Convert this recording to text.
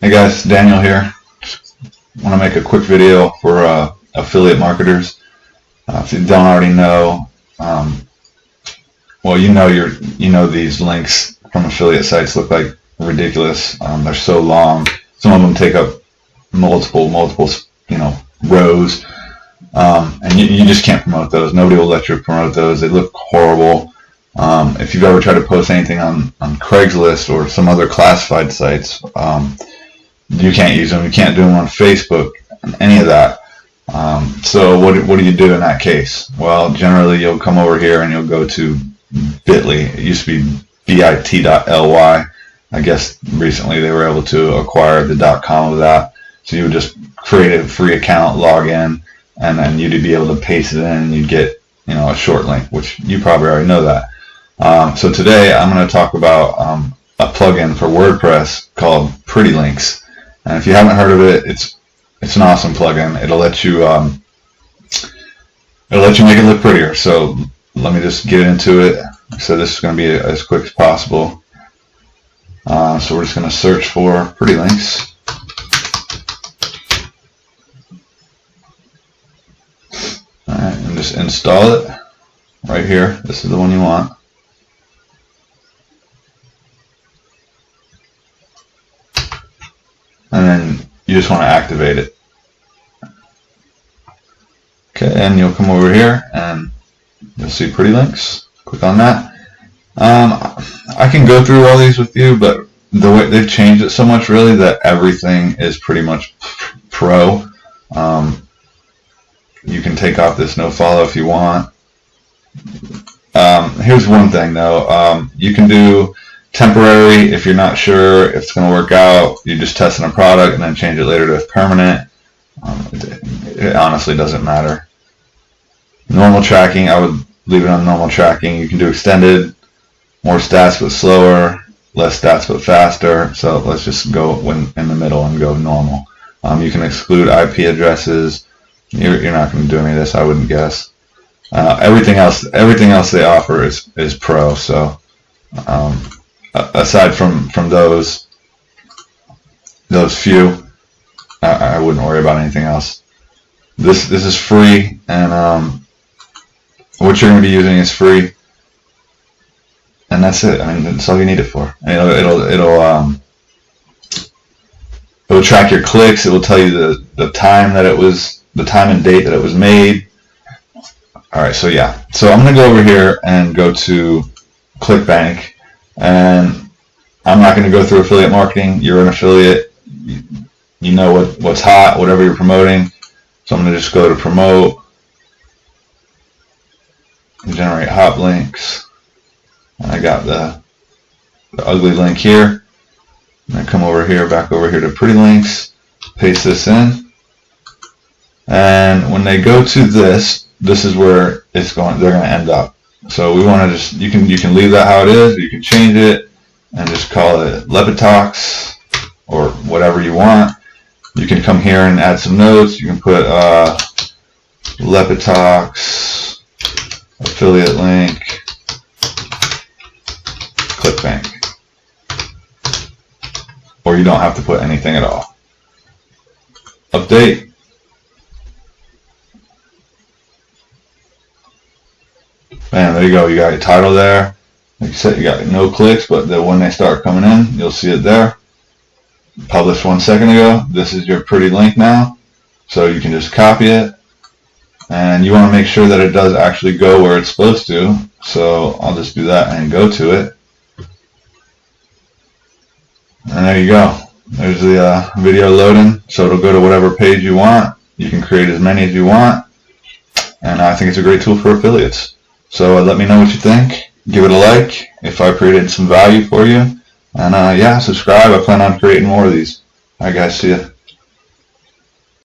Hey guys, Daniel here. Want to make a quick video for affiliate marketers. If you don't already know, well, you know these links from affiliate sites look like ridiculous. They're so long. Some of them take up multiple rows, and you just can't promote those. Nobody will let you promote those. They look horrible. If you've ever tried to post anything on Craigslist or some other classified sites, you can't use them. You can't do them on Facebook, any of that. So what do you do in that case? Well, generally you'll come over here and you'll go to Bitly. It used to be bit.ly. I guess recently they were able to acquire the .com of that. So you would just create a free account, log in, and then you'd be able to paste it in and you'd get a short link, which you probably already know that. So today I'm going to talk about a plugin for WordPress called Pretty Links. And if you haven't heard of it, it's an awesome plugin. It'll let you make it look prettier. So let me just get into it. So this is going to be as quick as possible. So we're just going to search for Pretty Links. All right, and just install it right here. This is the one you want. And then you just want to activate it. Okay, and you'll come over here and you'll see Pretty Links. Click on that. I can go through all these with you, but the way they've changed it so much really that everything is pretty much pro. You can take off this nofollow if you want. Here's one thing though. You can do temporary if you're not sure if it's going to work out. You're just testing a product and then change it later to permanent. It honestly doesn't matter. Normal tracking, I would leave it on normal tracking. You can do extended, more stats but slower, less stats but faster. So let's just go in the middle and go normal. You can exclude IP addresses. You're not going to do any of this, I wouldn't guess. Everything else they offer is pro. So aside from those few, I wouldn't worry about anything else. This is free, and what you're going to be using is free, and that's it. I mean, that's all you need it for. And it'll track your clicks. It will tell you the time and date that it was made. All right, so yeah. So I'm going to go over here and go to ClickBank. And I'm not going to go through affiliate marketing. You're an affiliate. You know what's hot, whatever you're promoting. So I'm going to just go to promote, generate hot links. And I got the ugly link here. I'm going to come over here, back over here to Pretty Links, paste this in. And when they go to this is where they're going to end up. So we want to you can leave that how it is, or you can change it and just call it Lepitox or whatever you want. You can come here and add some notes. You can put Lepitox affiliate link ClickBank, or you don't have to put anything at all. Update. Bam, there you go. You got your title there. Like I said, you got no clicks, but when they start coming in, you'll see it there. Published 1 second ago. This is your Pretty Link now. So you can just copy it. And you want to make sure that it does actually go where it's supposed to. So I'll just do that and go to it. And there you go. There's the video loading. So it'll go to whatever page you want. You can create as many as you want. And I think it's a great tool for affiliates. So let me know what you think. Give it a like if I created some value for you. And yeah, subscribe. I plan on creating more of these. Alright guys, see ya.